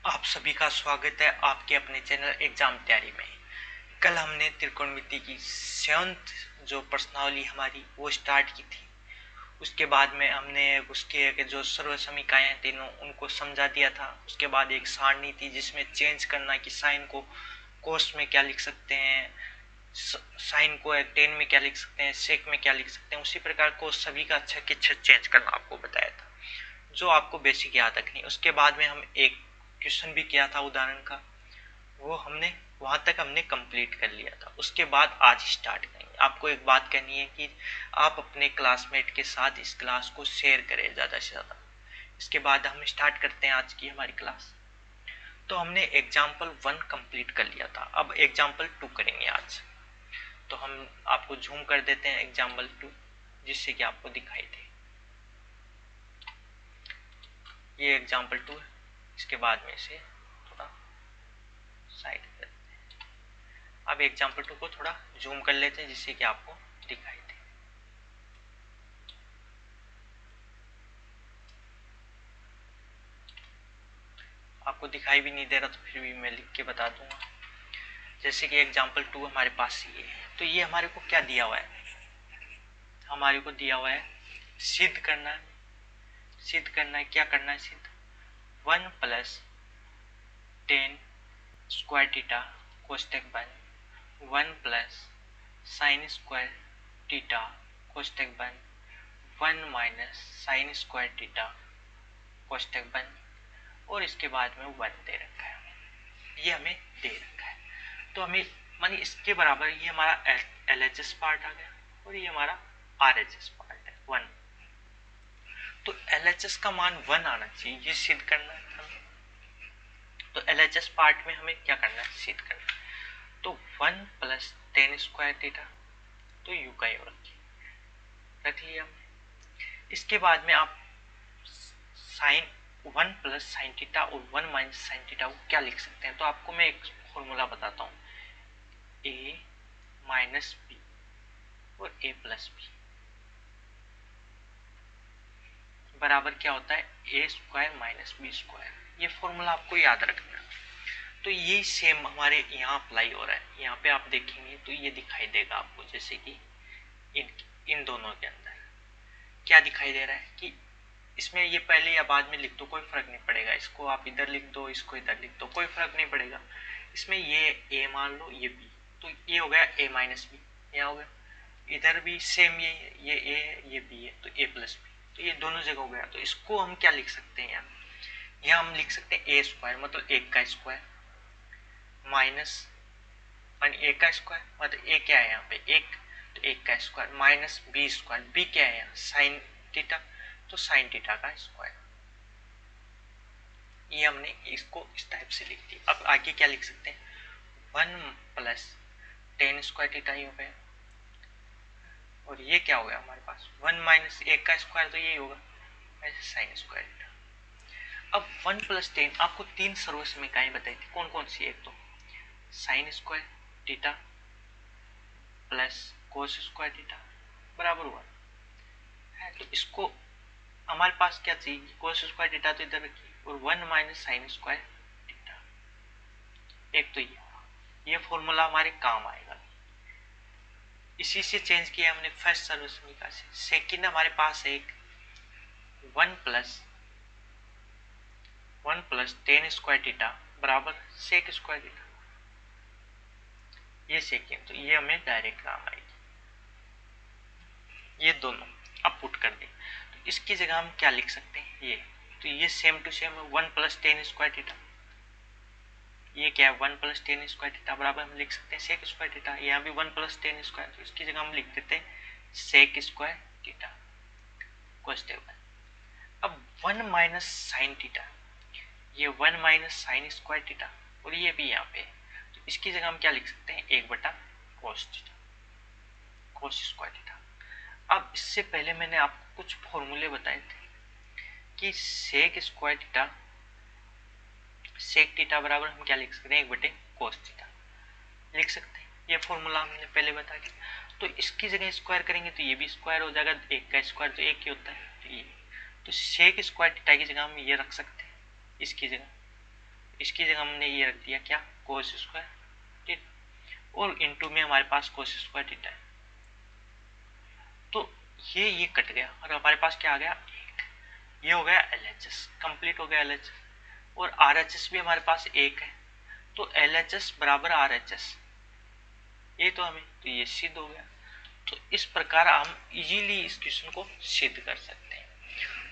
आप सभी का स्वागत है आपके अपने चैनल एग्जाम तैयारी में। कल हमने त्रिकोणमिति की 7th जो प्रश्नावली हमारी वो स्टार्ट की थी। उसके बाद में हमने उसके जो सर्वसमीकाएं तीनों उनको समझा दिया था। उसके बाद एक सारणी थी जिसमें चेंज करना कि साइन को कोस में क्या लिख सकते हैं, साइन को टेन में क्या लिख सकते हैं, सेक में क्या लिख सकते हैं। उसी प्रकार को सभी का अच्छा कि अच्छा चेंज करना आपको बताया था, जो आपको बेसिक याद रखनी। उसके बाद में हम एक क्वेश्चन भी किया था उदाहरण का, वो हमने वहां तक हमने कंप्लीट कर लिया था। उसके बाद आज स्टार्ट करेंगे। आपको एक बात कहनी है कि आप अपने क्लासमेट के साथ इस क्लास को शेयर करें ज़्यादा से ज़्यादा। इसके बाद हम स्टार्ट करते हैं आज की हमारी क्लास। तो हमने एग्जाम्पल 1 कंप्लीट कर लिया था, अब एग्जाम्पल 2 करेंगे आज। तो हम आपको जूम कर देते हैं एग्जाम्पल 2, जिससे कि आपको दिखाई दे। ये एग्जाम्पल 2 है। इसके बाद में से थोड़ा साइड कर देते हैं। अब एग्जाम्पल 2 को थोड़ा जूम कर लेते हैं जिससे कि आपको दिखाई दे। आपको दिखाई भी नहीं दे रहा तो फिर भी मैं लिख के बता दूंगा। जैसे कि एग्जाम्पल 2 हमारे पास ये है, तो ये हमारे को क्या दिया हुआ है, हमारे को दिया हुआ है सिद्ध करना है। सिद्ध करना है, क्या करना है सिद्ध, 1 प्लस 10 स्क्वायर थीटा कोष्टक बन 1 प्लस साइन स्क्वायर थीटा कोष्टक बन 1 माइनस साइन स्क्वायर थीटा कोष्टक बन, और इसके बाद में 1 दे रखा है। ये हमें दे रखा है, तो हमें मानी इसके बराबर ये हमारा LHS पार्ट आ गया और ये हमारा RHS पार्ट है 1। तो LHS का मान 1 आना चाहिए, ये सिद्ध करना है हमें। तो LHS पार्ट में हमें क्या करना है, सिद्ध करना है। तो 1 प्लस 10 स्क्वायर थीटा, तो यू का यू रख लिया हमने। इसके बाद में आप साइन 1 प्लस साइन थीटा और 1 माइनस साइन थीटा को क्या लिख सकते हैं। तो आपको मैं एक फॉर्मूला बताता हूँ, a माइनस बी और a प्लस बी बराबर क्या होता है, A square minus B square. ये फॉर्मूला आपको याद रखना है। तो ये सेम हमारे यहाँ अप्लाई हो रहा है। यहाँ पे आप देखेंगे तो ये दिखाई देगा आपको, जैसे कि इन दोनों के अंदर क्या दिखाई दे रहा है कि इसमें ये पहले या बाद में लिख दो, कोई फर्क नहीं पड़ेगा। इसको आप इधर लिख दो, इसको इधर लिख दो, कोई फर्क नहीं पड़ेगा। इसमें ये a मान लो, ये b, तो ये हो गया a माइनस बी, यहाँ हो गया। इधर भी सेम ये a है, ये b है, तो a प्लस बी, तो ये दोनों जगह हो गया। तो इसको हम क्या लिख सकते हैं, यहाँ हम लिख सकते हैं a स्क्वायर मतलब एक का स्क्वायर माइनस a का स्क्वायर मतलब a क्या है यहाँ पे एक, तो एक का square minus B square, B क्या है यहाँ साइन थीटा, तो साइन थीटा का स्क्वायर। ये हमने इसको इस टाइप से लिख दिया। अब आगे क्या लिख सकते हैं, 1 प्लस 10 स्क्वायर थीटा ही हो गया, और ये क्या हो गया हमारे पास 1 माइनस एक का स्क्वायर, तो ये होगा ऐसे साइन स्क्वायर थीटा। अब 1 प्लस 10 आपको 3 सर्वसमीकाएं बताई थी, कौन कौन सी, एक तो sign square theta plus cos square theta बराबर हुआ है। तो इसको हमारे पास क्या चाहिए, कोस स्क्वायर थीटा तो इधर रखिए, और 1 माइनस साइन स्क्वायर थीटा, एक तो ये फॉर्मूला हमारे काम आएगा। इसी से चेंज किया हमने फर्स्ट सर्वसमीका से। सेकंड हमारे पास है एक 1 प्लस 10 स्क्वायर थीटा बराबर सेक स्क्वायर थीटा, ये सेकंड, तो ये हमें डायरेक्ट काम आएगी। ये दोनों अब पुट कर दें, तो इसकी जगह हम क्या लिख सकते हैं, ये, तो ये सेम टू सेम है 1 प्लस 10 स्क्वायर थीटा। ये क्या है 1 प्लस 10 स्क्वायर थीटा बराबर हम लिख सकते हैं सेक स्क्वायर थीटा। यहाँ भी 1 प्लस 10 स्क्वायर, तो इसकी जगह हम लिख देते हैं सेक स्क्वायर थीटा कोस। अब 1 माइनस साइन थीटा, ये 1 माइनस साइन स्क्वायर थीटा, और ये भी यहाँ पे, तो इसकी जगह हम क्या लिख सकते हैं, एक बटा cos theta cos square theta. अब इससे पहले मैंने आपको कुछ फॉर्मूले बताए थे कि sec square theta sec theta बराबर हम क्या लिख सकते हैं, एक बटे कोस थीटा लिख सकते हैं। ये फॉर्मूला हमने पहले बता दिया। तो इसकी जगह स्क्वायर करेंगे तो ये भी स्क्वायर हो जाएगा, एक का स्क्वायर तो एक ही होता है, तो ये, तो सेक स्क्वायर थीटा की जगह हम ये रख सकते हैं इसकी जगह। इसकी जगह हमने ये रख दिया क्या, कोस स्क्वायर थीटा, और इनटू में हमारे पास कोस स्क्वायर थीटा है। तो ये कट गया और हमारे पास क्या आ गया, ये हो गया LHS, कंप्लीट हो गया LHS। और RHS भी हमारे पास एक है, तो LHS बराबर RHS, ये तो हमें, तो ये सिद्ध हो गया। तो इस प्रकार हम इजीली इस क्वेश्चन को सिद्ध कर सकते हैं।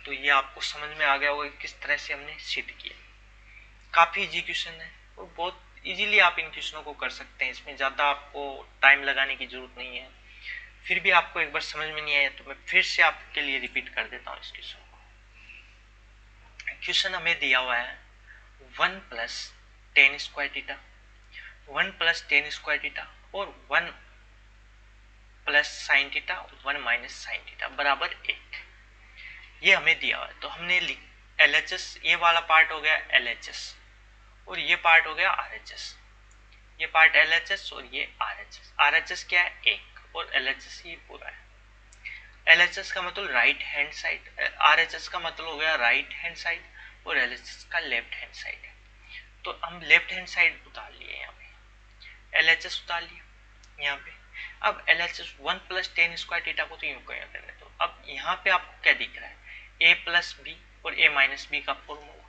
तो ये आपको समझ में आ गया होगा किस तरह से हमने सिद्ध किया। काफी इजी क्वेश्चन है और बहुत इजीली आप इन क्वेश्चनों को कर सकते हैं, इसमें ज्यादा आपको टाइम लगाने की जरूरत नहीं है। फिर भी आपको एक बार समझ में नहीं आया तो मैं फिर से आपके लिए रिपीट कर देता हूँ इस क्वेश्चन को। क्वेश्चन हमें दिया हुआ है 1 plus ten square theta, 1 plus ten square theta और 1 प्लस साइन थीटा और 1 माइनस साइन थीटा बराबर 1, ये हमें दिया हुआ है। तो हमने LHS, ये वाला पार्ट हो गया LHS और ये पार्ट हो गया RHS, ये पार्ट LHS और ये RHS। RHS क्या है, 1, और LHS ये पूरा है। LHS का मतलब राइट हैंड साइड, RHS का मतलब हो गया राइट हैंड साइड और LHS का लेफ्ट हैंड साइड है। तो हम लेफ्ट हैंड साइड उतार लिए यहाँ पे, LHS उतार लिया यहाँ पे। अब LHS 1 plus ten square theta को तो यूं करने दो। अब यहाँ पे आपको क्या दिख रहा है, a प्लस बी और a माइनस बी का फॉर्मूला,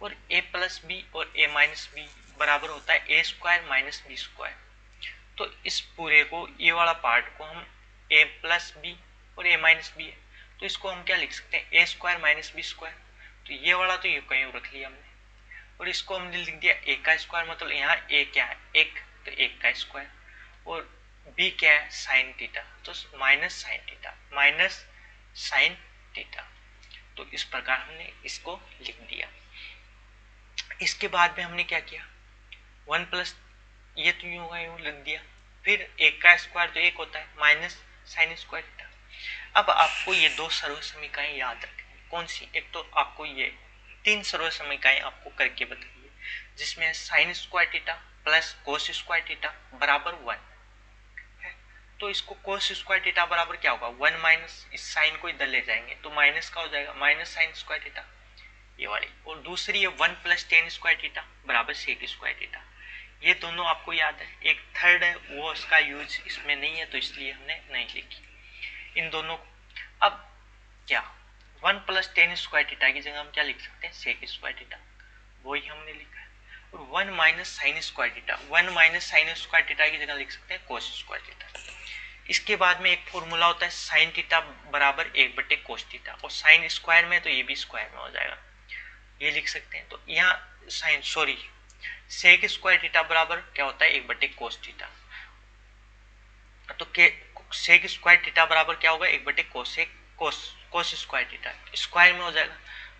और a प्लस बी और a माइनस बी बराबर होता है a square minus B square. तो इस पूरे को, ये वाला पार्ट को हम a प्लस बी और a माइनस बी है, तो इसको हम क्या लिख सकते हैं, a square minus B square. तो ये वाला तो यूं कहीं रख लिया हमने, और इसको हमने लिख दिया a का स्क्वायर, मतलब यहाँ a क्या है, एक, तो एक का स्क्वायर, और b क्या है, साइन थीटा, तो minus sine theta, minus sign theta. तो इस प्रकार हमने इसको लिख दिया। इसके बाद में हमने क्या किया, 1 प्लस, ये तो यूं होगा, यूं लिख दिया, फिर एक का स्क्वायर तो एक होता है, माइनस साइन स्क्वायर थीटा। अब आपको ये दो सर्व समीकरण याद रखनी, कौन सी, एक तो आपको ये 3 सर्व समीकरण आपको करके बताइए, जिसमें sign square theta plus cos square theta बराबर 1 है। तो इसको कोस स्क्वायर थीटा बराबर क्या होगा, 1 माइनस, इस साइन को इधर ले जाएंगे तो माइनस का हो जाएगा, माइनस साइन स्क्वायर थीटा, ये वाली। और दूसरी है 1 प्लस टेन स्क्वायर थीटा बराबर सेक स्क्वायर थीटा। ये दोनों आपको याद है। एक थर्ड है, वो उसका यूज इसमें नहीं है तो इसलिए हमने नहीं लिखी इन दोनों को। अब क्या, 1 प्लस टेन स्क्वायर थीटा की जगह हम क्या लिख सकते हैं, सेक स्क्वायर थीटा, वही हमने लिखा है। और 1 minus sign square theta, 1 minus sign square theta की जगह लिख सकते हैं कोस स्क्वायर थीटा। इसके बाद में एक फॉर्मूला होता है साइन थीटा बराबर 1/cos कोस थीटा, और साइन स्क्वायर में तो ये भी स्क्वायर में हो जाएगा, ये लिख सकते हैं। तो यहाँ sine, sorry, sec square theta बराबर क्या होता है, 1/cos कोस थीटा। तो सेक स्क्वायर थीटा बराबर क्या होगा, 1/cos कोस स्क्वायर थीटा, स्क्वायर में हो जाएगा।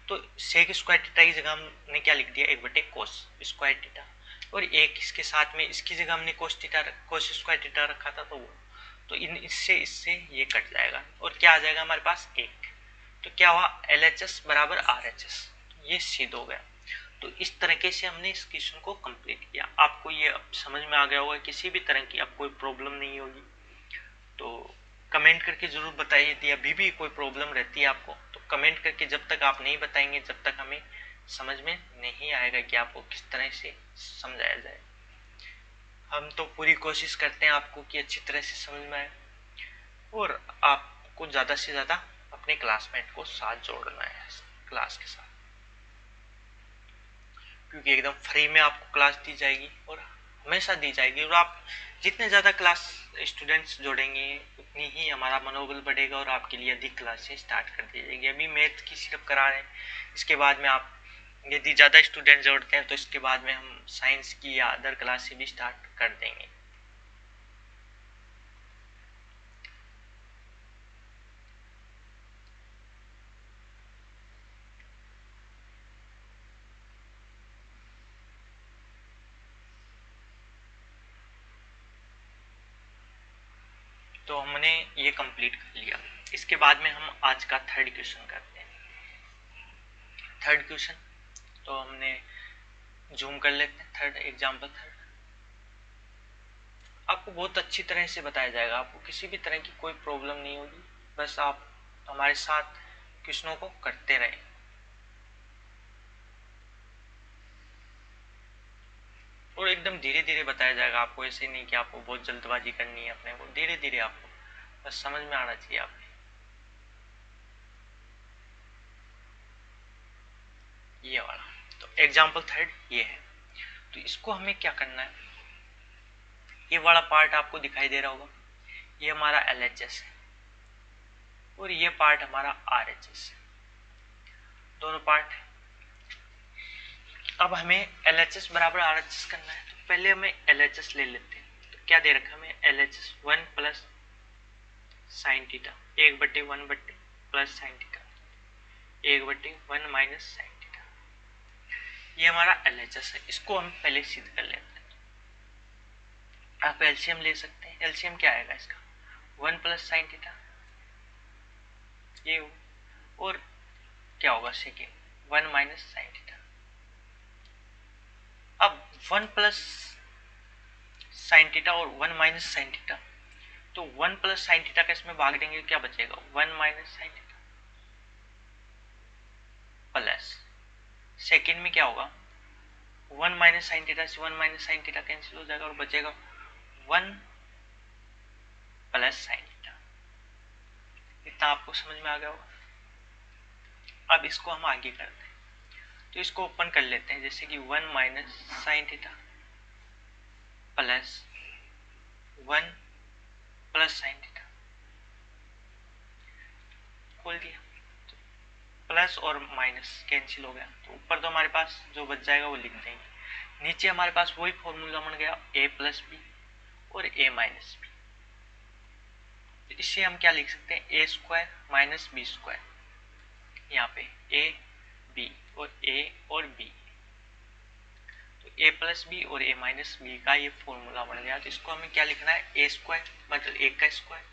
तो सेक स्क्वायर थीटा की जगह हमने क्या लिख दिया, 1/cos स्क्वायर थीटा, और एक इसके साथ में इसकी जगह हमने कोस स्क्वायर थीटा रखा था, तो वो, तो इससे ये कट जाएगा और क्या आ जाएगा हमारे पास, 1। तो क्या हुआ, LHS बराबर RHS, ये सिद्ध हो गया। तो इस तरीके से हमने इस क्वेश्चन को कंप्लीट किया। आपको ये अब समझ में आ गया होगा, किसी भी तरह की अब कोई प्रॉब्लम नहीं होगी। तो कमेंट करके जरूर बताइए यदि अभी भी कोई प्रॉब्लम रहती है आपको, तो कमेंट करके, जब तक आप नहीं बताएंगे जब तक हमें समझ में नहीं आएगा कि आपको किस तरह से समझाया जाए। हम तो पूरी कोशिश करते हैं आपको कि अच्छी तरह से समझ में आए, और आपको ज़्यादा से ज़्यादा अपने क्लासमेट को साथ जोड़ना है क्लास के साथ, क्योंकि एकदम फ्री में आपको क्लास दी जाएगी और हमेशा दी जाएगी। और आप जितने ज़्यादा क्लास स्टूडेंट्स जोड़ेंगे उतनी ही हमारा मनोबल बढ़ेगा और आपके लिए अधिक क्लासें स्टार्ट कर दी जाएगी। अभी मैथ की सिर्फ करा रहे हैं, इसके बाद में आप यदि ज़्यादा स्टूडेंट जोड़ते हैं तो इसके बाद में हम साइंस की या अदर क्लासें भी स्टार्ट कर देंगे। तो हमने ये कंप्लीट कर लिया। इसके बाद में हम आज का थर्ड क्वेश्चन करते हैं। थर्ड क्वेश्चन तो हमने जूम कर लेते हैं, थर्ड एग्जाम्पल थर्ड। आपको बहुत अच्छी तरह से बताया जाएगा, आपको किसी भी तरह की कोई प्रॉब्लम नहीं होगी, बस आप हमारे साथ क्वेश्चनों को करते रहें। एकदम धीरे धीरे बताया जाएगा आपको, ऐसे नहीं कि आपको बहुत जल्दबाजी करनी है, अपने को धीरे धीरे आपको बस समझ में आना चाहिए आपको। ये वाला तो एग्जाम्पल थर्ड ये है। तो इसको हमें क्या करना है, ये वाला पार्ट आपको दिखाई दे रहा होगा, ये हमारा LHS है और ये पार्ट हमारा RHS है, दोनों पार्ट है। अब हमें LHS बराबर RHS करना है, तो पहले हमें LHS ले लेते हैं। तो क्या दे रखा है हमें, LHS 1 plus sine theta, 1/1 plus sine theta, 1/1 minus sine theta, ये हमारा LHS है। इसको हम पहले सिद्ध कर लेते हैं। आप LCM ले सकते हैं। LCM क्या आएगा इसका, 1 प्लस साइन थीटा ये हो, और क्या होगा सेकेंड 1 माइनस साइन थीटा। अब 1 प्लस साइन थीटा और 1 माइनस साइन थीटा, तो 1 प्लस साइन थीटा का इसमें भाग देंगे, क्या बचेगा 1 minus sine theta, plus second में क्या होगा 1 माइनस साइन थीटा से 1 माइनस साइन थीटा कैंसिल हो जाएगा और बचेगा 1 प्लस साइन थीटा। इतना आपको समझ में आ गया होगा। अब इसको हम आगे करते हैं, तो इसको ओपन कर लेते हैं, जैसे कि 1 minus sine theta plus 1 plus sine theta, खोल दिया तो प्लस और माइनस कैंसिल हो गया, तो ऊपर तो हमारे पास जो बच जाएगा वो लिख देंगे। नीचे हमारे पास वही फॉर्मूला बन गया a प्लस बी और a माइनस बी। तो इससे हम क्या लिख सकते हैं, a square minus B square, यहाँ पे a b और a और b, तो a प्लस बी और a माइनस बी का ये फॉर्मूला बन गया। तो इसको हमें क्या लिखना है, a स्क्वायर मतलब a का स्क्वायर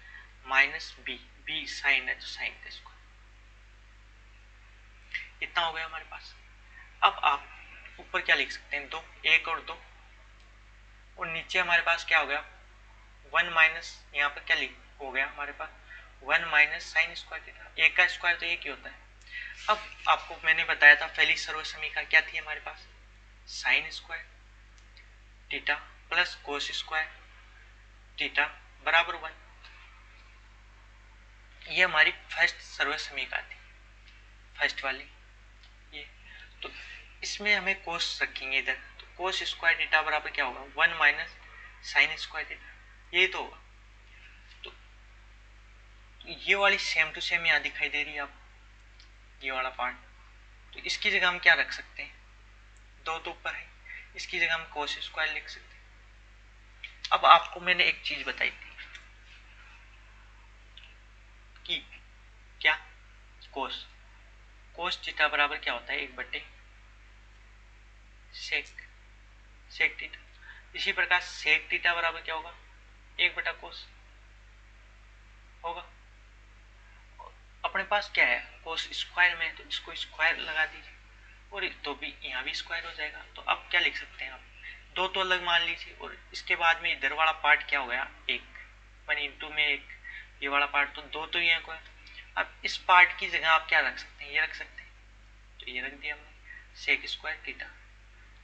माइनस b साइन है तो साइन का स्क्वायर, इतना हो गया हमारे पास। अब आप ऊपर क्या लिख सकते हैं, 2 1 और 2, और नीचे हमारे पास क्या हो गया 1 माइनस, यहाँ पर क्या लिख हो गया हमारे पास 1 माइनस साइन स्क्वायर थीटा, एक का स्क्वायर तो एक ही होता है। अब आपको मैंने बताया था पहली सर्व समीकरण क्या थी हमारे पास, sine square theta plus cos square theta बराबर 1, ये हमारी फर्स्ट सर्व समीकरण थी, फर्स्ट वाली ये। तो इसमें हमें कोस रखेंगे इधर, तो कोस स्क्वायर थीटा बराबर क्या होगा 1 माइनस साइन स्क्वायर थीटा, ये तो होगा। तो ये वाली सेम टू सेम यहाँ दिखाई दे रही है आपको, ये वाला पार्ट। तो इसकी जगह हम क्या रख सकते हैं, 2 तो ऊपर है, इसकी जगह हम कोस स्क्वायर लिख सकते हैं। अब आपको मैंने एक चीज बताई थी कि क्या कोस थीटा बराबर क्या होता है 1/सेक थीटा। इसी प्रकार सेक थीटा बराबर क्या होगा 1/कोस होगा। अपने पास क्या है कोस स्क्वायर में, तो इसको स्क्वायर लगा दीजिए और तो भी यहाँ भी स्क्वायर हो जाएगा। तो अब क्या लिख सकते हैं आप, 2 तो अलग मान लीजिए और इसके बाद में इधर वाला पार्ट क्या हो गया 1 1 इंटू में 1, ये वाला पार्ट तो 2 तो ये है। अब इस पार्ट की जगह आप क्या रख सकते हैं, ये रख सकते हैं, तो ये रख दिया हमने सेक स्क्वायर थीटा।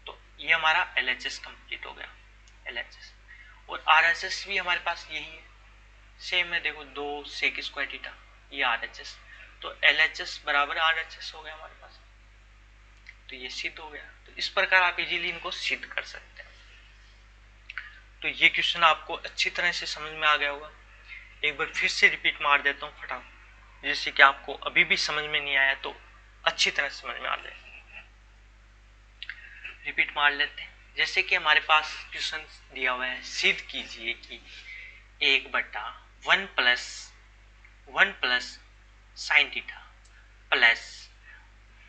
तो ये हमारा LHS कंप्लीट हो गया, LHS। और RHS भी हमारे पास यही है, सेम है, देखो 2 सेक स्क्वायर थीटा, ये RHS, तो LHS बराबर RHS हो गया हमारे पास। तो ये सिद्ध हो गया। तो इस प्रकार आप इजीली इनको सिद्ध कर सकते हैं। तो ये क्वेश्चन आपको अच्छी तरह से समझ में आ गया होगा। एक बार फिर से रिपीट मार देता हूँ फटाफट, जैसे कि आपको अभी भी समझ में नहीं आया तो अच्छी तरह से समझ में आ जाए। रिपीट मार लेते हैं। जैसे कि हमारे पास क्वेश्चन दिया हुआ है, सिद्ध कीजिए कि 1/1 plus sine theta plus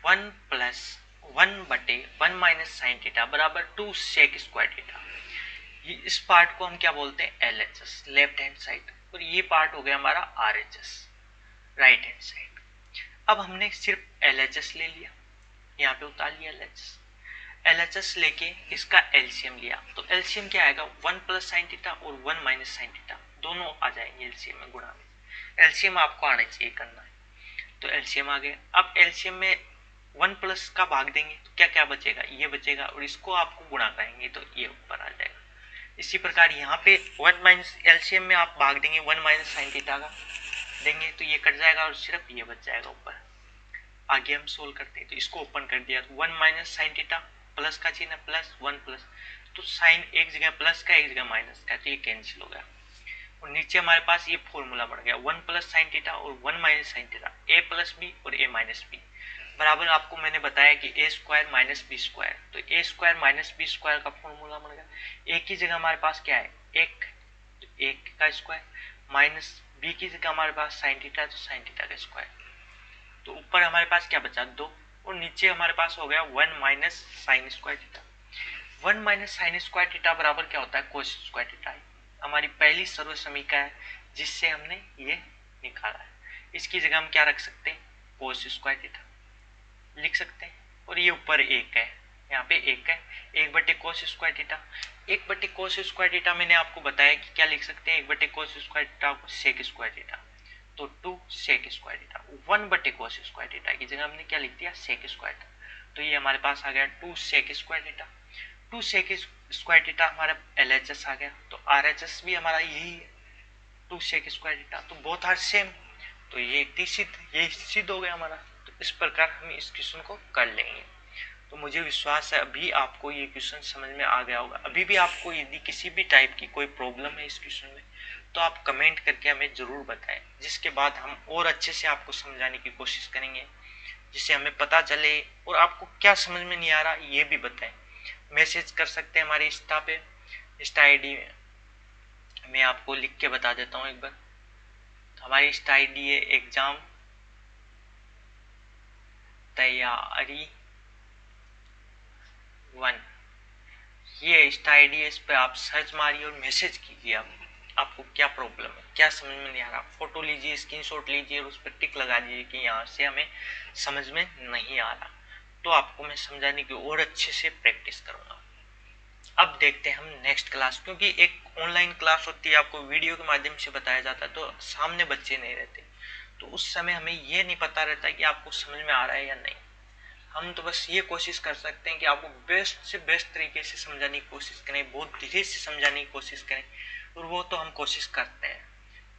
1 plus 1/1 minus sine theta बराबर 2 सेक स्क्वायर थीटा। इस पार्ट को हम क्या बोलते हैं LHS, लेफ्ट हैंड साइड, और ये पार्ट हो गया हमारा RHS, राइट हैंड साइड। अब हमने सिर्फ LHS ले लिया, यहाँ पे उतार लिया LHS लेके इसका LCM लिया, तो LCM क्या आएगा 1 प्लस साइन थीटा और 1 माइनस साइन थीटा, दोनों आ जाएंगे LCM में गुणा में। LCM आपको आना चाहिए करना है, तो LCM आ गया। अब LCM में 1 प्लस का भाग देंगे तो क्या क्या बचेगा, ये बचेगा, और इसको आपको गुणा करेंगे तो ये ऊपर आ जाएगा। इसी प्रकार यहाँ पे 1 माइनस एलसीएम में आप भाग देंगे 1 माइनस साइन थीटा का देंगे तो ये कट जाएगा और सिर्फ ये बच जाएगा ऊपर। आगे हम सोल्व करते हैं तो इसको ओपन कर दिया तो 1 माइनस साइन थीटा, प्लस का चिन्ह प्लस 1 प्लस, तो साइन एक जगह प्लस का एक जगह माइनस का, तो ये कैंसिल हो गया। और नीचे हमारे पास ये फॉर्मूला बढ़ गया 1 प्लस साइन थीटा और 1 माइनस साइन थीटा, ए प्लस बी और ए माइनस बी बराबर, आपको मैंने बताया कि ए स्क्वायर माइनस बी स्क्वायर, तो ए स्क्वायर माइनस बी स्क्वायर का फॉर्मूला बन गया। ए की जगह हमारे पास क्या है, एक, तो एक का स्क्वायर, माइनस बी की जगह हमारे पास साइन थीटा, तो साइन थीटा का स्क्वायर, तो ऊपर हमारे पास क्या बचा 2, और नीचे हमारे पास हो गया 1 minus sign square theta. 1 minus sign square theta बराबर क्या होता है, कोस स्क्वायर थीटा, हमारी पहली सर्व समीकरण है जिससे हमने ये निकाला है। इसकी जगह हम क्या रख सकते हैं, कोस स्क्वायर थीटा लिख सकते हैं, और ये ऊपर एक है, यहाँ पे एक है, 1/cos square theta. 1/cos square theta मैंने आपको बताया कि क्या लिख सकते हैं, 1/cos स्क्वायर थीटा को सेक स्क्वायर थीटा, तो 2 sec square theta. 1/cos square theta की जगह हमने क्या लिख दिया, सेक स्क्वायर थीटा, तो ये हमारे पास आ गया 2 sec square theta. 2 sec square theta हमारा LHS आ गया, तो RHS भी हमारा यही है 2 सेक स्क्वायर थीटा, तो बोथ आर सेम, तो ये सिद्ध हो गया हमारा। तो इस प्रकार हम इस क्वेश्चन को कर लेंगे। तो मुझे विश्वास है अभी आपको ये क्वेश्चन समझ में आ गया होगा। अभी भी आपको यदि किसी भी टाइप की कोई प्रॉब्लम है इस क्वेश्चन में तो आप कमेंट करके हमें जरूर बताएं, जिसके बाद हम और अच्छे से आपको समझाने की कोशिश करेंगे, जिससे हमें पता चले, और आपको क्या समझ में नहीं आ रहा ये भी बताएं। मैसेज कर सकते हैं हमारे इंस्टा पे, इंस्टा आईडी मैं आपको लिख के बता देता हूँ एक बार। तो हमारी इंस्टा आईडी है एग्जाम तैयारी 1, ये इंस्टा आईडी है, इस पर आप सर्च मारिए और मैसेज कीजिए आपको क्या प्रॉब्लम है, क्या समझ में नहीं आ रहा, फोटो लीजिए, स्क्रीनशॉट लीजिए और उस पर टिक लगा दीजिए कि यहाँ से हमें समझ में नहीं आ रहा, तो आपको मैं समझाने की और अच्छे से प्रैक्टिस करूँगा। अब देखते हैं हम नेक्स्ट क्लास, क्योंकि एक ऑनलाइन क्लास होती है, आपको वीडियो के माध्यम से बताया जाता है, तो सामने बच्चे नहीं रहते, तो उस समय हमें ये नहीं पता रहता कि आपको समझ में आ रहा है या नहीं। हम तो बस ये कोशिश कर सकते हैं कि आपको बेस्ट से बेस्ट तरीके से समझाने की कोशिश करें, बहुत धीरे से समझाने की कोशिश करें, और वो तो हम कोशिश करते हैं,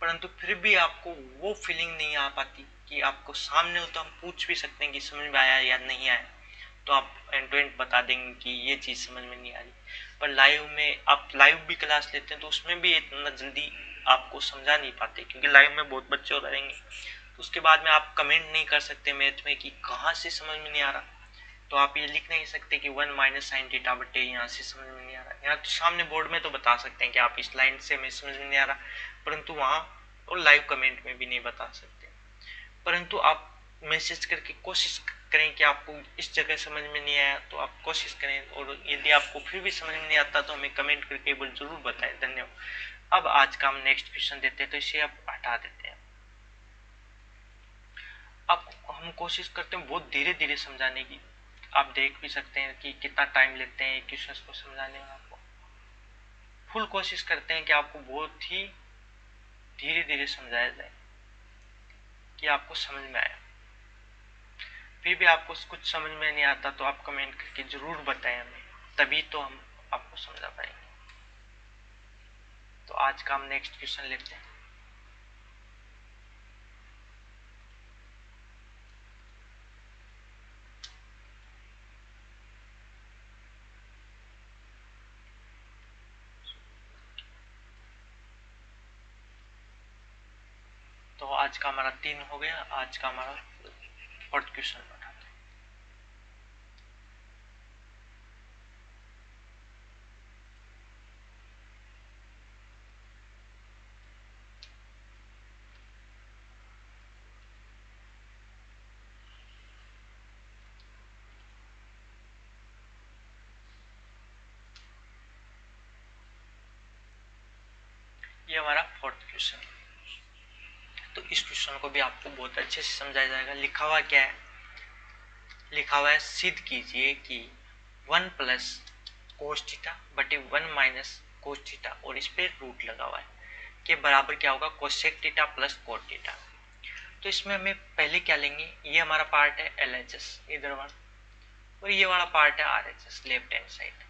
परंतु फिर भी आपको वो फीलिंग नहीं आ पाती कि आपको सामने हो तो हम पूछ भी सकते हैं कि समझ में आया या नहीं आया, तो आप एंड टू एंड बता देंगे कि ये चीज़ समझ में नहीं आ रही। पर लाइव में आप लाइव भी क्लास लेते हैं तो उसमें भी इतना जल्दी आपको समझा नहीं पाते, क्योंकि लाइव में बहुत बच्चे हो रहेंगे, तो उसके बाद में आप कमेंट नहीं कर सकते मैथ में कि कहाँ से समझ में नहीं आ रहा, तो आप ये लिख नहीं सकते कि 1 माइनस साइन थीटा बटे यहाँ से समझ में नहीं आ रहा। यहाँ तो सामने बोर्ड में तो बता सकते हैं कि आप इस लाइन से हमें समझ में नहीं आ रहा, परंतु वहाँ और लाइव कमेंट में भी नहीं बता सकते। परंतु आप मैसेज करके कोशिश करें कि आपको इस जगह समझ में नहीं आया, तो आप कोशिश करें, और यदि आपको फिर भी समझ में नहीं आता तो हमें कमेंट करके एक बार जरूर बताएं। धन्यवाद। अब आज का हम नेक्स्ट क्वेश्चन देते हैं, तो इसे आप हटा देते हैं। अब हम कोशिश करते हैं बहुत धीरे धीरे समझाने की, आप देख भी सकते हैं कि कितना टाइम लेते हैं क्वेश्चंस को समझाने में। आपको फुल कोशिश करते हैं कि आपको बहुत ही धीरे धीरे समझाया जाए कि आपको समझ में आया। फिर भी आपको कुछ समझ में नहीं आता तो आप कमेंट करके जरूर बताएं हमें, तभी तो हम आपको समझा पाएंगे। तो आज का हम नेक्स्ट क्वेश्चन लेते हैं। तो आज का हमारा 3 हो गया, आज का हमारा 4th क्वेश्चन उठाते हैं। ये हमारा 4th क्वेश्चन है, तो इस क्वेश्चन को भी आपको बहुत अच्छे से समझाया जाएगा। लिखा हुआ क्या है, लिखा हुआ है सिद्ध कीजिए कि 1 प्लस कोस थीटा बटे 1 माइनस कोस थीटा, और इस पे रूट लगा हुआ है, के बराबर क्या होगा cosec theta plus cot theta. तो इसमें हमें पहले क्या लेंगे, ये हमारा पार्ट है LHS इधर वाला, और ये वाला पार्ट है RHS लेफ्ट हैंड साइड,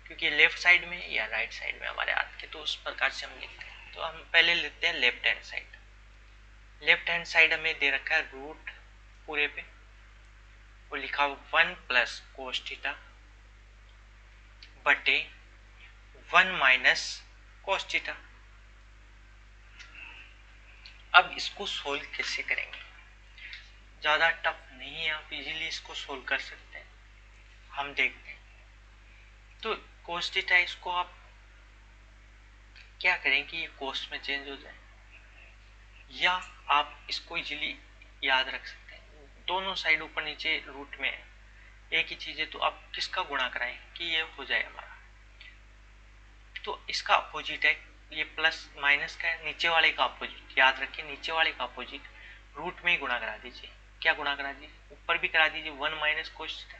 क्योंकि लेफ्ट साइड में या राइट साइड में हमारे हाथ के, तो उस प्रकार से हम लिखते हैं। तो हम पहले लेते हैं left hand side. Left hand side हमें दे रखा है रूट पूरे पे, और लिखा हुआ 1 प्लस कोस थीटा बटे 1 माइनस कोस थीटा। अब इसको सोल्व कैसे करेंगे, ज़्यादा टफ नहीं है, आप इजीली इसको सोल्व कर सकते हैं। हम देखते हैं। तो कोस थीटा, इसको आप क्या करें कि ये कोस में चेंज हो जाए, या आप इसको इजीली याद रख सकते हैं। दोनों साइड ऊपर नीचे रूट में है, एक ही चीज़ है, तो आप किसका गुणा कराएं कि ये हो जाए हमारा। तो इसका अपोजिट है, ये प्लस माइनस का है, नीचे वाले का अपोजिट याद रखिए, नीचे वाले का अपोजिट रूट में ही गुणा करा दीजिए। क्या गुणा करा दीजिए, ऊपर भी करा दीजिए 1 माइनस कोस थीटा,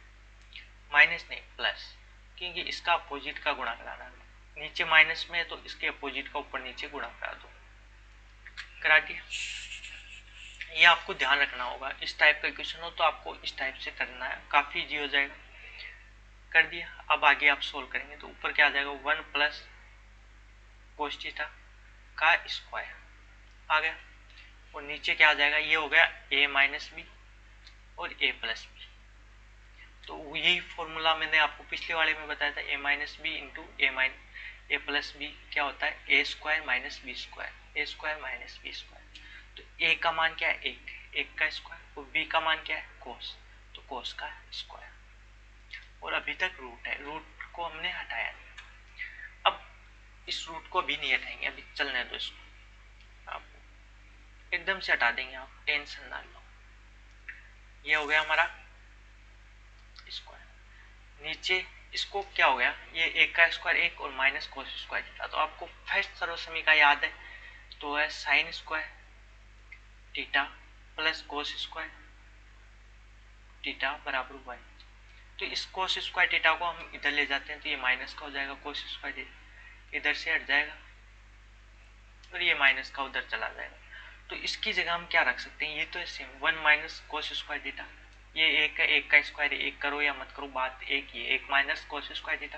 माइनस नहीं प्लस, क्योंकि इसका अपोजिट का गुणा कराना है। नीचे माइनस में है तो इसके अपोजिट का ऊपर नीचे गुणा करा दो, करा दिया। ये आपको ध्यान रखना होगा, इस टाइप का क्वेश्चन हो तो आपको इस टाइप से करना है, काफी इजी हो जाएगा। कर दिया। अब आगे आप सोल्व करेंगे तो ऊपर क्या आ जाएगा, 1 प्लस कोस थीटा का स्क्वायर आ गया, और नीचे क्या आ जाएगा, ये हो गया a माइनस बी और a प्लस बी। तो यही फॉर्मूला मैंने आपको पिछले वाले में बताया था, a minus B into A plus B क्या होता है, A square minus B square, A square minus B square. तो a का मान क्या है, एक का स्क्वायर, और b का मान क्या है, कोस, तो कोस का स्क्वायर। और अभी तक रूट है, रूट को हमने हटाया नहीं। अब इस रूट को भी नहीं हटाएंगे, अभी चलने दो इसको, आप एकदम से हटा देंगे, आप टेंशन ना लो। ये हो गया हमारा स्क्वायर। नीचे इसको क्या हो गया, ये एक का स्क्वायर एक और माइनस कोस स्क्वायर थीटा। तो आपको फर्स्ट सर्वसमीका याद है, तो है sign square theta plus cos square theta बराबर 1। तो इस कोस स्क्वायर थीटा को हम इधर ले जाते हैं, तो ये माइनस का हो जाएगा, कोस स्क्वायर थीटा इधर से हट जाएगा, और ये माइनस का उधर चला जाएगा। तो इसकी जगह हम क्या रख सकते हैं, ये तो same 1 minus cos square theta, ये एक का स्क्वायर, एक करो या मत करो बात एक ही है, एक माइनस कोस स्क्वायर थीटा।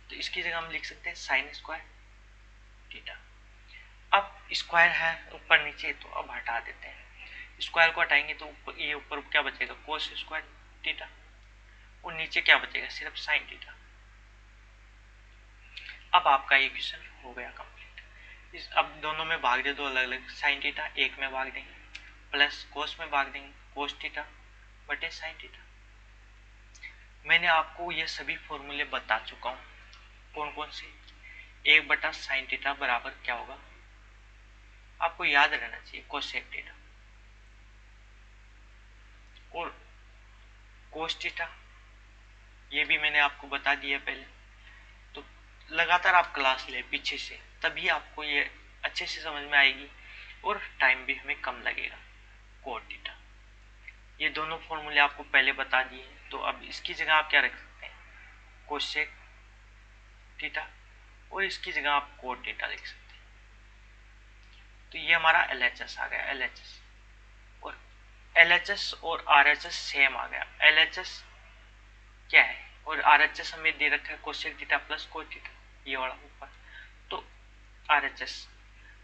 तो इसकी जगह हम लिख सकते हैं साइन स्क्वायर थीटा। अब स्क्वायर है ऊपर नीचे, तो अब हटा देते हैं, स्क्वायर को हटाएंगे तो ये ऊपर क्या बचेगा, कोस स्क्वायर थीटा, और नीचे क्या बचेगा, सिर्फ साइन थीटा। अब आपका ये क्वेश्चन हो गया कंप्लीट। इस अब दोनों में भाग दे दो अलग अलग, साइन थीटा एक में भाग देंगे, प्लस कोस में भाग देंगे, कोस थीटा बटे साइन थीटा। मैंने आपको ये सभी फॉर्मूले बता चुका हूँ, कौन कौन से। एक बटा साइन थीटा बराबर क्या होगा, आपको याद रहना चाहिए, कोसेक थीटा, और कोस थीटा ये भी मैंने आपको बता दिया पहले। तो लगातार आप क्लास ले पीछे से, तभी आपको ये अच्छे से समझ में आएगी, और टाइम भी हमें कम लगेगा। कोट थीटा, ये दोनों फॉर्मूले आपको पहले बता दिए, तो अब इसकी जगह आप क्या रख सकते हैं, कोसेक थीटा, और इसकी जगह आप कोट थीटा लिख सकते हैं। तो ये हमारा LHS आ गया, LHS, और LHS और RHS सेम आ गया। LHS क्या है और RHS हमें दे रखा है cosec theta plus cot theta, ये वाला ऊपर, तो RHS,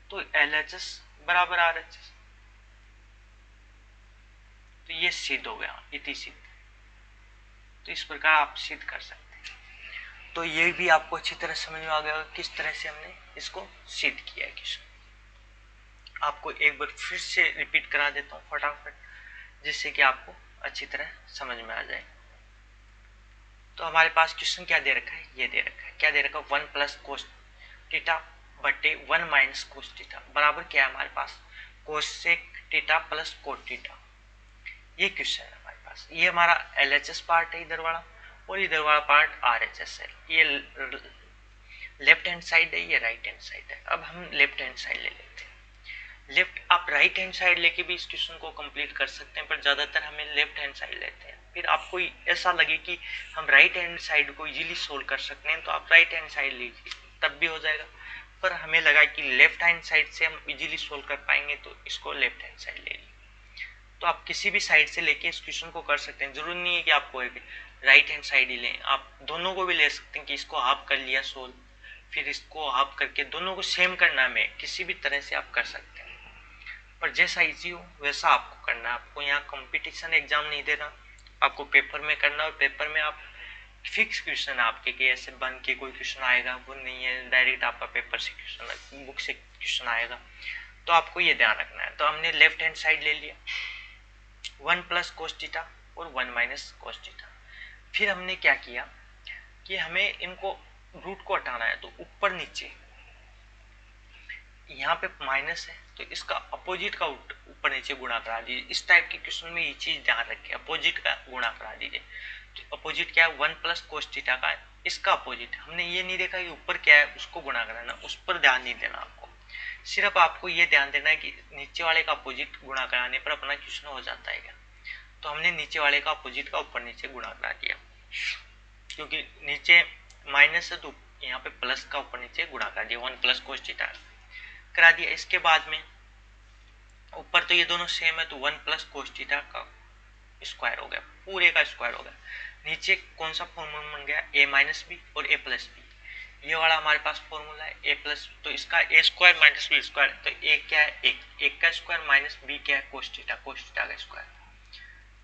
तो LHS बराबर RHS। तो ये सिद्ध हो गया, इति सिद्ध। तो इस प्रकार आप सिद्ध कर सकते हैं। तो ये भी आपको अच्छी तरह समझ में आ गया किस तरह से हमने इसको सिद्ध किया है क्वेश्चन। आपको एक बार फिर से रिपीट करा देता हूँ फटाफट, जिससे कि आपको अच्छी तरह समझ में आ जाए। तो हमारे पास क्वेश्चन क्या दे रखा है, ये दे रखा है, क्या दे रखा है, 1 प्लस कोस थीटा बटे 1 माइनस कोस थीटा बराबर क्या है हमारे पास, cosec theta plus cot theta. ये क्वेश्चन है हमारे पास। ये हमारा LHS पार्ट है इधर वाला, और इधर वाला पार्ट RHS है। ये लेफ्ट हैंड साइड है, ये राइट हैंड साइड है। अब हम लेफ्ट हैंड साइड ले लेते हैं। आप राइट हैंड साइड लेके भी इस क्वेश्चन को कंप्लीट कर सकते हैं, पर ज्यादातर हमें लेफ्ट हैंड साइड लेते हैं। फिर आपको ऐसा लगे कि हम राइट हैंड साइड को इजीली सोल्व कर सकते हैं, तो आप राइट हैंड साइड लीजिए, तब भी हो जाएगा। पर हमें लगा कि लेफ्ट हैंड साइड से हम इजीली सोल्व कर पाएंगे, तो इसको लेफ्ट हैंड साइड ले लीजिए। तो आप किसी भी साइड से लेके इस क्वेश्चन को कर सकते हैं। जरूरी नहीं है कि आपको एक राइट हैंड साइड ही लें, आप दोनों को भी ले सकते हैं कि इसको हाफ कर लिया सोल्व, फिर इसको हाफ करके दोनों को सेम करना में किसी भी तरह से आप कर सकते हैं, पर जैसा इजी हो वैसा आपको करना है। आपको यहाँ कंपटीशन एग्जाम नहीं देना, आपको पेपर में करना, और पेपर में आप फिक्स क्वेश्चन आपके कि ऐसे बन के कोई क्वेश्चन आएगा वो नहीं है, डायरेक्ट आपका पेपर से क्वेश्चन, बुक से क्वेश्चन आएगा, तो आपको ये ध्यान रखना है। तो हमने लेफ्ट हैंड साइड ले लिया 1 प्लस कोस थीटा और 1 माइनस कोस थीटा। फिर हमने क्या किया कि हमें इनको रूट को हटाना है, तो ऊपर नीचे यहाँ पे माइनस है तो इसका अपोजिट का ऊपर नीचे गुणा करा दीजिए। इस टाइप के क्वेश्चन में ये चीज ध्यान रखिए, अपोजिट का गुणा करा दीजिए। तो अपोजिट क्या है 1 प्लस कोस थीटा का है, इसका अपोजिट हमने ये नहीं देखा कि ऊपर क्या है उसको गुणा कराना, उस पर ध्यान नहीं देना आपको, सिर्फ आपको ये ध्यान देना है कि नीचे वाले का अपोजिट गुणा कराने पर अपना क्वेश्चन हो जाता है क्या। तो हमने नीचे वाले का अपोजिट का ऊपर नीचे गुणा करा दिया, क्योंकि नीचे माइनस है तो यहाँ पे प्लस का ऊपर नीचे गुणा करा दिया, 1 प्लस कोस थीटा करा दिया। इसके बाद में ऊपर तो ये दोनों सेम है तो 1 प्लस कोस थीटा का स्क्वायर हो गया, पूरे का स्क्वायर हो गया। नीचे कौन सा फॉर्मूला बन गया, a माइनस बी और a प्लस बी, ये वाला हमारे पास फॉर्मूला है a प्लस, तो इसका a square minus B square, तो a क्या है एक का स्क्वायर माइनस b क्या है कोस थीटा का स्क्वायर।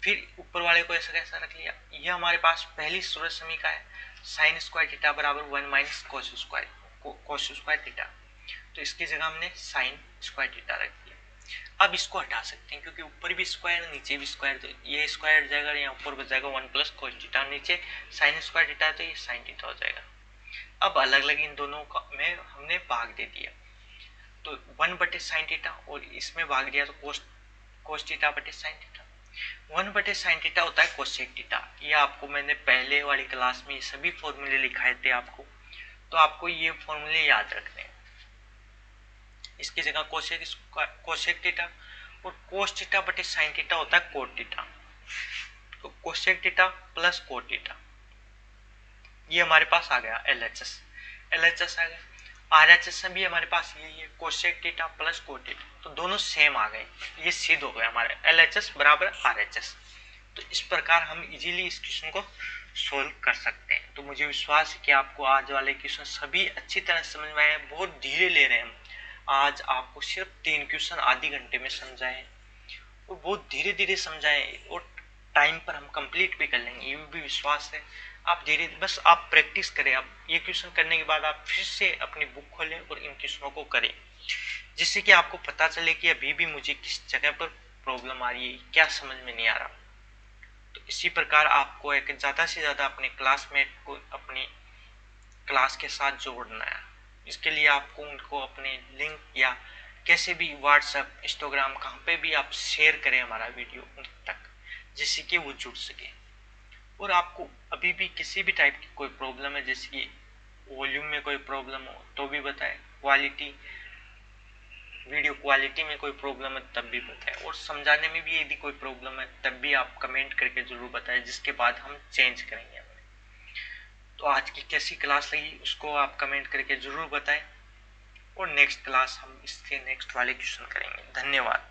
फिर ऊपर वाले को ऐसा कैसा रख लिया, ये हमारे पास पहली सूरज समीका है साइन स्क्वायर थीटा बराबर 1 माइनस कोस स्क्वायर थीटा, तो इसकी जगह हमने साइन स्क्वायर थीटा रख दिया। अब इसको हटा सकते हैं क्योंकि ऊपर भी स्क्वायर नीचे भी स्क्वायर, तो ये स्क्वायर जाएगा, यहाँ ऊपर बच जाएगा 1 प्लस कोस थीटा, नीचे साइन स्क्वायर थीटा है तो ये साइन थीटा हो जाएगा। अब अलग अलग इन दोनों का में हमने भाग दे दिया, तो 1 बटे साइन थीटा और इसमें भाग दिया तो कोस थीटा बटे साइन थीटा। 1 बटे साइन थीटा होता है कोसेक थीटा, ये आपको मैंने पहले वाली क्लास में ये सभी फॉर्मूले लिखाए थे आपको, तो आपको ये फॉर्मूले याद रखने हैं। इसकी जगह कोसेक थीटा और कोस थीटा बटे साइन थीटा होता है कोट थीटा, तो cosec theta plus cot theta, ये हमारे पास आ गया LHS आ गया। RHS भी हमारे पास यही है cosec theta plus cot theta, तो दोनों सेम आ गए, ये सिद्ध हो गया हमारे LHS बराबर RHS। तो इस प्रकार हम इजीली इस क्वेश्चन को सोल्व कर सकते हैं। तो मुझे विश्वास है कि आपको आज वाले क्वेश्चन सभी अच्छी तरह समझ में आए, बहुत धीरे ले रहे हैं हम, आज आपको सिर्फ 3 क्वेश्चन आधे घंटे में समझाए और बहुत धीरे धीरे समझाए और टाइम पर हम कंप्लीट भी कर लेंगे, ये भी विश्वास है। आप धीरे बस आप प्रैक्टिस करें, आप ये क्वेश्चन करने के बाद आप फिर से अपनी बुक खोलें और इन क्वेश्चनों को करें, जिससे कि आपको पता चले कि अभी भी मुझे किस जगह पर प्रॉब्लम आ रही है, क्या समझ में नहीं आ रहा। तो इसी प्रकार आपको एक ज़्यादा से ज़्यादा अपने क्लासमेट को अपनी क्लास के साथ जोड़ना है। इसके लिए आपको उनको अपने लिंक या कैसे भी व्हाट्सएप इंस्टाग्राम कहाँ पे भी आप शेयर करें हमारा वीडियो उन तक, जिससे कि वो जुड़ सके। और आपको अभी भी किसी भी टाइप की कोई प्रॉब्लम है, जैसे कि वॉल्यूम में कोई प्रॉब्लम हो तो भी बताएं, वीडियो क्वालिटी में कोई प्रॉब्लम है तब भी बताएं, और समझाने में भी यदि कोई प्रॉब्लम है तब भी आप कमेंट करके जरूर बताएं, जिसके बाद हम चेंज करेंगे। तो आज की कैसी क्लास लगी उसको आप कमेंट करके जरूर बताएं, और नेक्स्ट क्लास हम इसके नेक्स्ट वाले क्वेश्चन करेंगे। धन्यवाद।